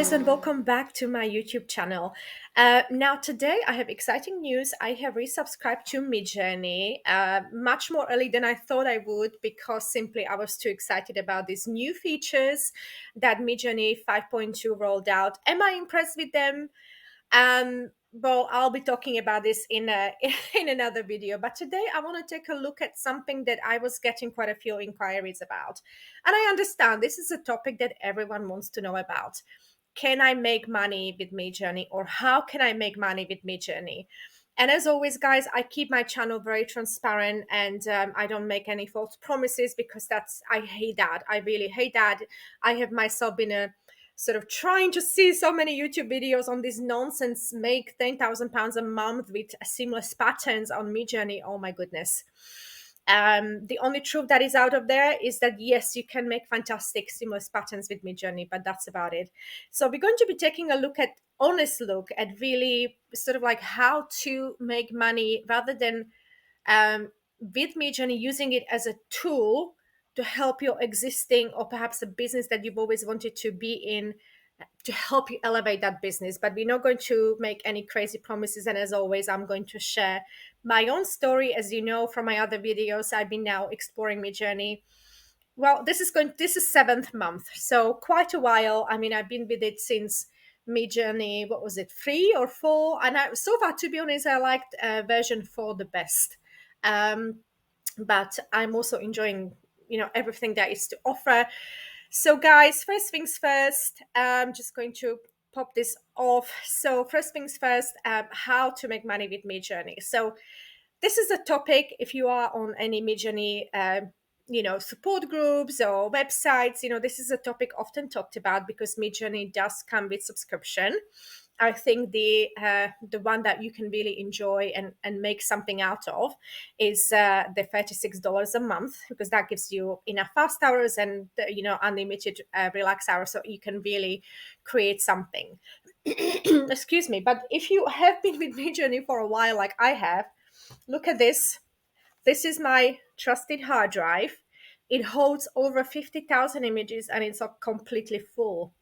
guys, and welcome back to my YouTube channel. Now, today I have exciting news. I have resubscribed to Midjourney much more early than I thought I would because simply I was too excited about these new features that Midjourney 5.2 rolled out. Am I impressed with them? Well, I'll be talking about this in in another video. But today I want to take a look at something that I was getting quite a few inquiries about, and I understand this is a topic that everyone wants to know about. Can I make money with Midjourney, or how can I make money with Midjourney? And as always, guys, I keep my channel very transparent, and I don't make any false promises because I hate that. I really hate that. I have myself been a sort of trying to see so many YouTube videos on this nonsense, make £10,000 a month with seamless patterns on Midjourney. Oh my goodness. The only truth that is out of there is that yes, you can make fantastic seamless patterns with Midjourney, but that's about it. So we're going to be taking a honest look at really sort of like how to make money rather than with Midjourney, using it as a tool to help your existing or perhaps a business that you've always wanted to be in, to help you elevate that business. But we're not going to make any crazy promises. And as always, I'm going to share my own story. As you know from my other videos, I've been now exploring Midjourney. Well, this is seventh month, so quite a while. I mean, I've been with it since Midjourney. What was it, 3 or 4? And so far, to be honest, I liked version 4 the best. But I'm also enjoying, everything that is to offer. So, guys, first things first. I'm just going to pop this off. So, first things first, how to make money with Midjourney. So, this is a topic if you are on any Midjourney support groups or websites. This is a topic often talked about because Midjourney does come with subscription. I think the one that you can really enjoy and make something out of is the $36 a month, because that gives you enough fast hours and unlimited relax hours, so you can really create something. Excuse me. But if you have been with Midjourney for a while, like I have, look at this. This is my trusted hard drive. It holds over 50,000 images and it's completely full.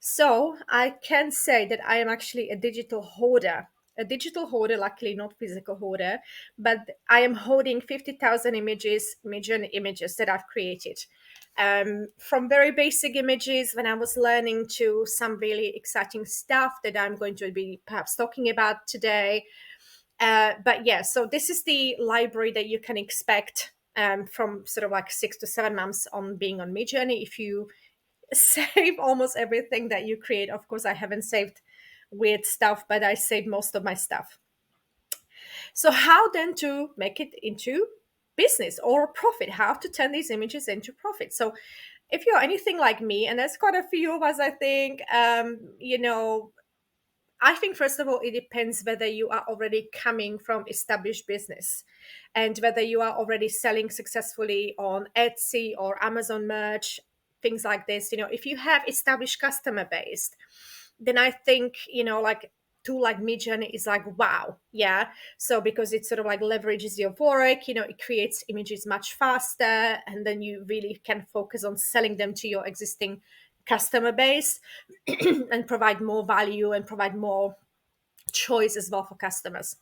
So I can say that I am actually a digital hoarder. A digital hoarder, luckily not physical hoarder, but I am holding 50,000 images, Midjourney images that I've created. From very basic images when I was learning to some really exciting stuff that I'm going to be perhaps talking about today. But yeah, so this is the library that you can expect from sort of like 6 to 7 months on being on Midjourney. If you save almost everything that you create, of course, I haven't saved weird stuff, but I saved most of my stuff. So how then to make it into business or profit? How to turn these images into profit? So if you're anything like me, and there's quite a few of us, I think, I think, first of all, it depends whether you are already coming from established business and whether you are already selling successfully on Etsy or Amazon merch, things like this. If you have established customer base, then I think, like tool like Midjourney is like, wow. Yeah. So because it sort of like leverages your work, it creates images much faster, and then you really can focus on selling them to your existing customer base and provide more value and provide more choice as well for customers.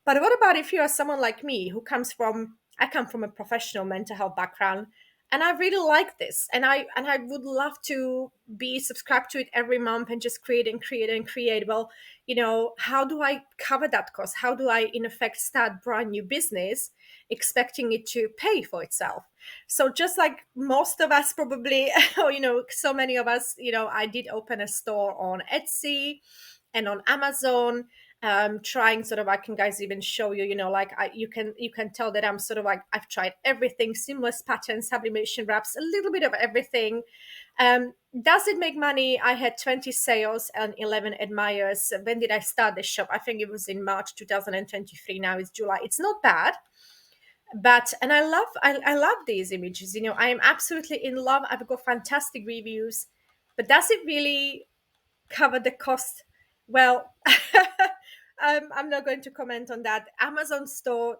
But what about if you are someone like me who I come from a professional mental health background, and I really like this, and I would love to be subscribed to it every month and just create and create and create. Well, how do I cover that cost? How do I in effect start brand new business expecting it to pay for itself? So just like most of us probably, or so many of us, I did open a store on Etsy and on Amazon, trying sort of, I can guys even show you, you can tell that I'm sort of like, I've tried everything, seamless patterns, sublimation wraps, a little bit of everything. Does it make money? I had 20 sales and 11 admirers. When did I start the shop? I think it was in March 2023. Now it's July. It's not bad. And I love these images. I am absolutely in love. I've got fantastic reviews. But does it really cover the cost? Well, I'm not going to comment on that. Amazon store,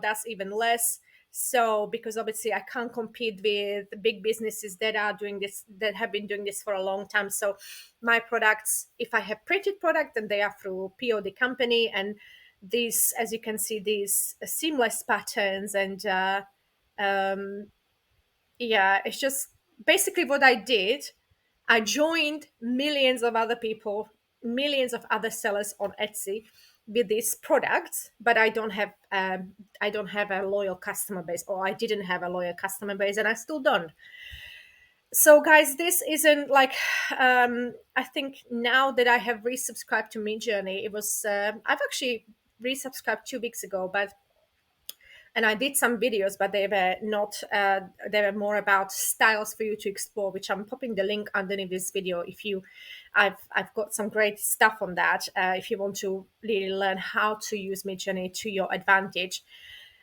that's even less. So because obviously I can't compete with the big businesses that are doing this, that have been doing this for a long time. So my products, if I have printed product, then they are through POD company, and these, as you can see, these seamless patterns and yeah, it's just basically what I did. I joined millions of other people, millions of other sellers on Etsy with these products, but I don't have a loyal customer base, or I didn't have a loyal customer base, and I still don't. So guys, this isn't like I think now that I have resubscribed to Midjourney, it was I've actually resubscribed 2 weeks ago, but and I did some videos, but they were not. They were more about styles for you to explore, which I'm popping the link underneath this video. If you, I've got some great stuff on that. If you want to really learn how to use Midjourney to your advantage.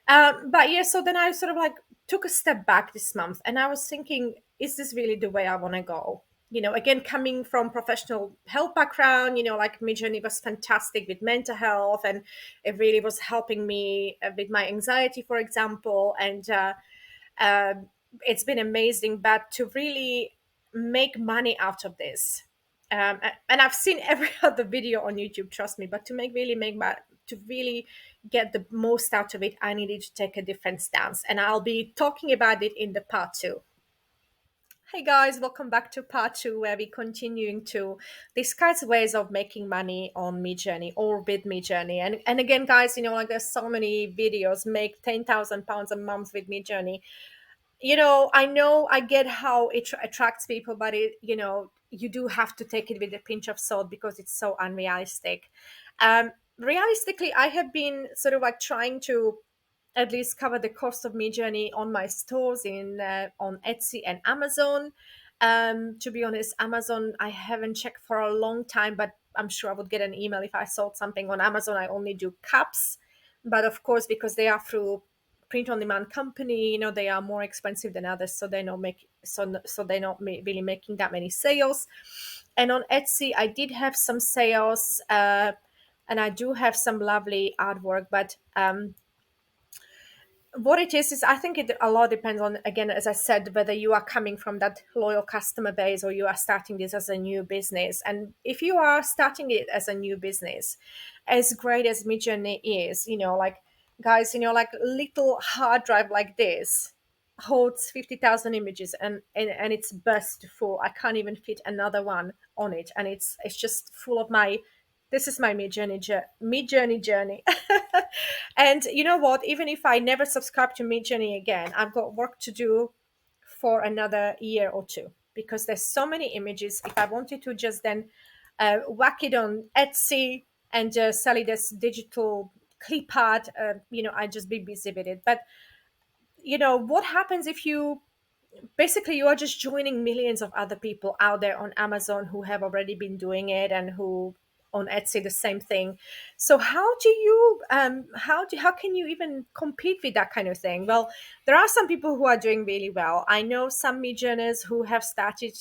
But yeah, so then I sort of like took a step back this month, and I was thinking, is this really the way I want to go? Again, coming from professional health background, like Midjourney was fantastic with mental health, and it really was helping me with my anxiety, for example. And uh, it's been amazing. But to really make money out of this, and I've seen every other video on YouTube, trust me, but to to really get the most out of it, I needed to take a different stance. And I'll be talking about it in the part two. Hey guys, welcome back to part two, where we're continuing to discuss ways of making money on Midjourney or with Midjourney. And again, guys, like there's so many videos, make £10,000 a month with Midjourney. I know, I get how it attracts people, but you do have to take it with a pinch of salt because it's so unrealistic. Realistically, I have been sort of like trying to at least cover the cost of Midjourney on my stores in on Etsy and Amazon. To be honest, Amazon I haven't checked for a long time, but I'm sure I would get an email if I sold something on Amazon. I only do cups, but of course, because they are through print on demand company, they are more expensive than others, so they're not really making that many sales. And on Etsy, I did have some sales, and I do have some lovely artwork, but what it is I think it a lot depends on, again, as I said, whether you are coming from that loyal customer base or you are starting this as a new business. And if you are starting it as a new business, as great as Midjourney is, like, guys, like little hard drive like this holds 50,000 images, and it's burst full. I can't even fit another one on it, and it's just full of my, this is my Midjourney journey. And you know what? Even if I never subscribe to Midjourney again, I've got work to do for another year or two, because there's so many images. If I wanted to just then whack it on Etsy and just sell it as digital clip art, I'd just be busy with it. But what happens if you basically you are just joining millions of other people out there on Amazon who have already been doing it, and who on Etsy the same thing. So how can you even compete with that kind of thing? Well, there are some people who are doing really well. I know some Midjourners who have started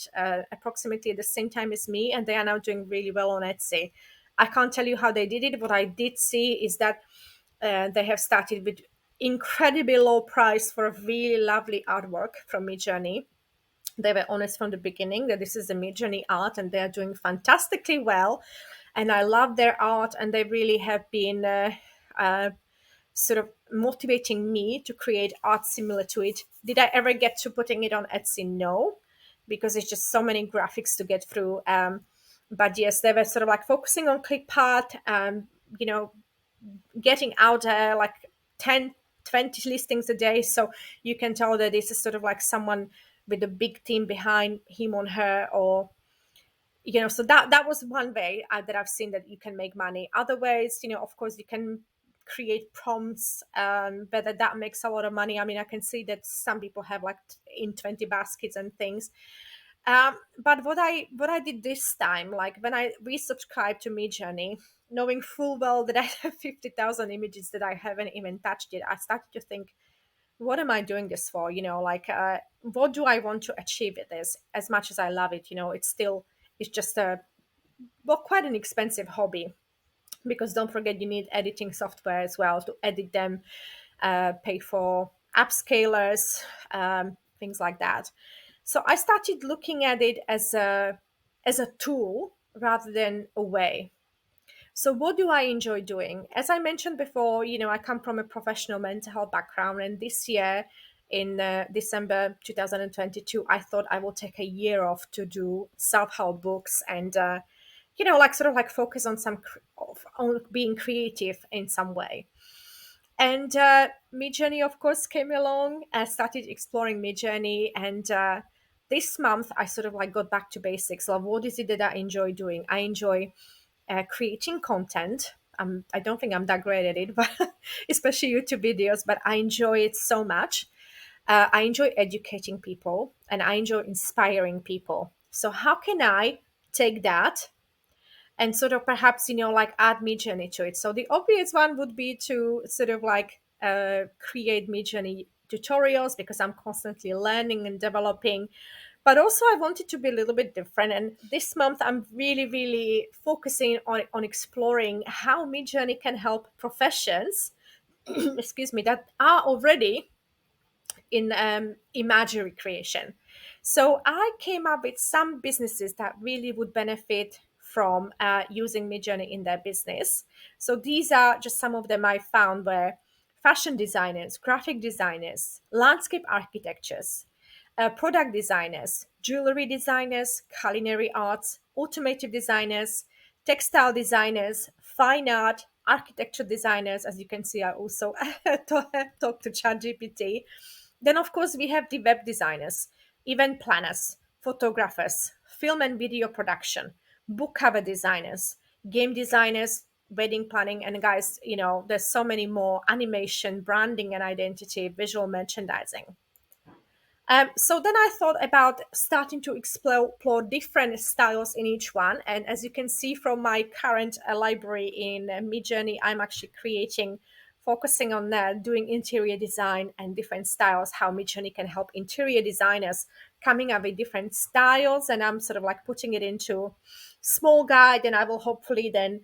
approximately at the same time as me, and they are now doing really well on Etsy. I can't tell you how they did it. What I did see is that they have started with incredibly low price for a really lovely artwork from Midjourney. They were honest from the beginning that this is a Midjourney art, and they are doing fantastically well. And I love their art, and they really have been uh, sort of motivating me to create art similar to it. Did I ever get to putting it on Etsy? No, because it's just so many graphics to get through. But yes, they were sort of like focusing on clip art, you know, getting out like 10, 20 listings a day. So you can tell that this is sort of like someone with a big team behind him or her, or so that was one way that I've seen that you can make money. Other ways, of course, you can create prompts, whether that makes a lot of money. I mean, I can see that some people have like in 20 baskets and things. But what I did this time, like when I resubscribed to Midjourney, knowing full well that I have 50,000 images that I haven't even touched yet, I started to think, what am I doing this for? Like, what do I want to achieve with this? As much as I love it, it's just quite an expensive hobby, because don't forget, you need editing software as well to edit them, pay for upscalers, things like that. So I started looking at it as a tool rather than a way. So what do I enjoy doing? As I mentioned before, I come from a professional mental health background, and this year in December 2022, I thought I will take a year off to do self-help books and like sort of like focus on on being creative in some way. And Midjourney, of course, came along. I started exploring Midjourney, and this month I sort of like got back to basics. Like, what is it that I enjoy doing? I enjoy creating content. I don't think I'm that great at it, but especially YouTube videos. But I enjoy it so much. I enjoy educating people, and I enjoy inspiring people. So how can I take that and sort of perhaps like add Midjourney to it? So the obvious one would be to sort of like create Midjourney tutorials, because I'm constantly learning and developing. But also I wanted to be a little bit different, and this month I'm really really focusing on exploring how Midjourney can help professions excuse me, that are already in imagery creation. So I came up with some businesses that really would benefit from using Midjourney in their business. So these are just some of them I found, where fashion designers, graphic designers, landscape architectures, product designers, jewelry designers, culinary arts, automotive designers, textile designers, fine art, architecture designers. As you can see, I also talk to ChatGPT. Then, of course, we have the web designers, event planners, photographers, film and video production, book cover designers, game designers, wedding planning, and guys, there's so many more: animation, branding and identity, visual merchandising. So then I thought about starting to explore different styles in each one. And as you can see from my current library in Midjourney, I'm actually focusing on doing interior design and different styles, how Midjourney can help interior designers coming up with different styles. And I'm sort of like putting it into small guide, and I will hopefully then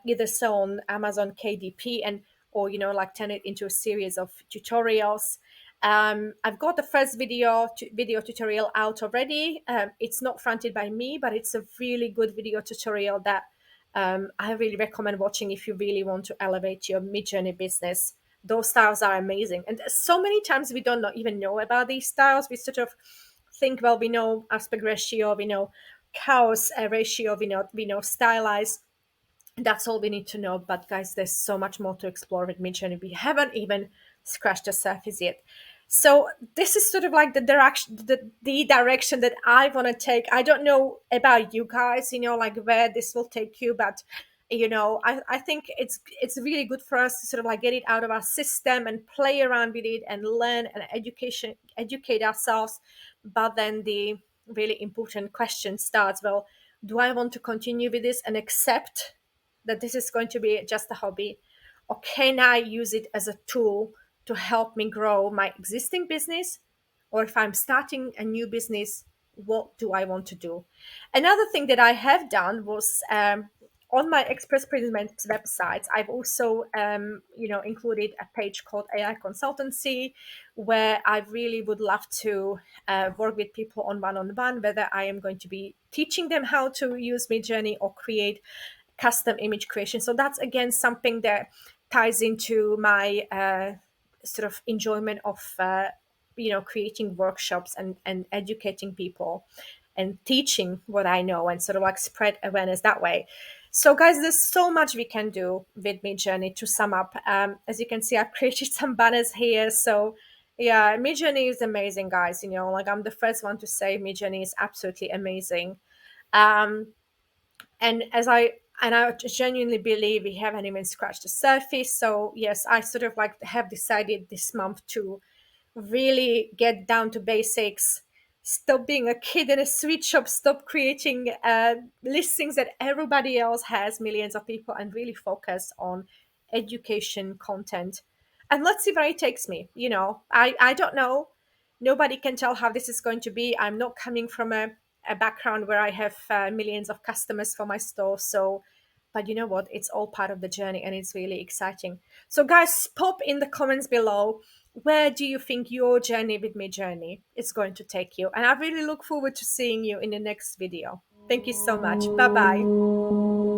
either sell on Amazon KDP and or like turn it into a series of tutorials. I've got the first video tutorial out already. It's not fronted by me, but it's a really good video tutorial that I really recommend watching if you really want to elevate your Midjourney business. Those styles are amazing, and so many times we don't even know about these styles. We sort of think, well, we know aspect ratio, we know chaos ratio, we know stylize. That's all we need to know. But guys, there's so much more to explore with Midjourney. We haven't even scratched the surface yet. So this is sort of like the direction that I want to take. I don't know about you guys, like where this will take you, but I think it's really good for us to sort of like get it out of our system and play around with it and learn and educate ourselves. But then the really important question starts, well, do I want to continue with this and accept that this is going to be just a hobby, or can I use it as a tool to help me grow my existing business? Or if I'm starting a new business, what do I want to do? Another thing that I have done was on my Express Payments website, I've also included a page called AI Consultancy, where I really would love to work with people on one-on-one, whether I am going to be teaching them how to use Midjourney or create custom image creation. So that's again something that ties into my sort of enjoyment of creating workshops and educating people and teaching what I know and sort of like spread awareness that way. So guys, there's so much we can do with Midjourney. To sum up, as you can see, I've created some banners here. So yeah, Midjourney is amazing, guys. Like I'm the first one to say Midjourney is absolutely amazing. Um, and I genuinely believe we haven't even scratched the surface. So yes, I sort of like have decided this month to really get down to basics, stop being a kid in a sweet shop, stop creating listings that everybody else has, millions of people, and really focus on education content. And let's see where it takes me. I don't know. Nobody can tell how this is going to be. I'm not coming from a background where I have millions of customers for my store. So, but you know what? It's all part of the journey, and it's really exciting. So, guys, pop in the comments below where do you think your journey with Midjourney is going to take you? And I really look forward to seeing you in the next video. Thank you so much. Bye bye.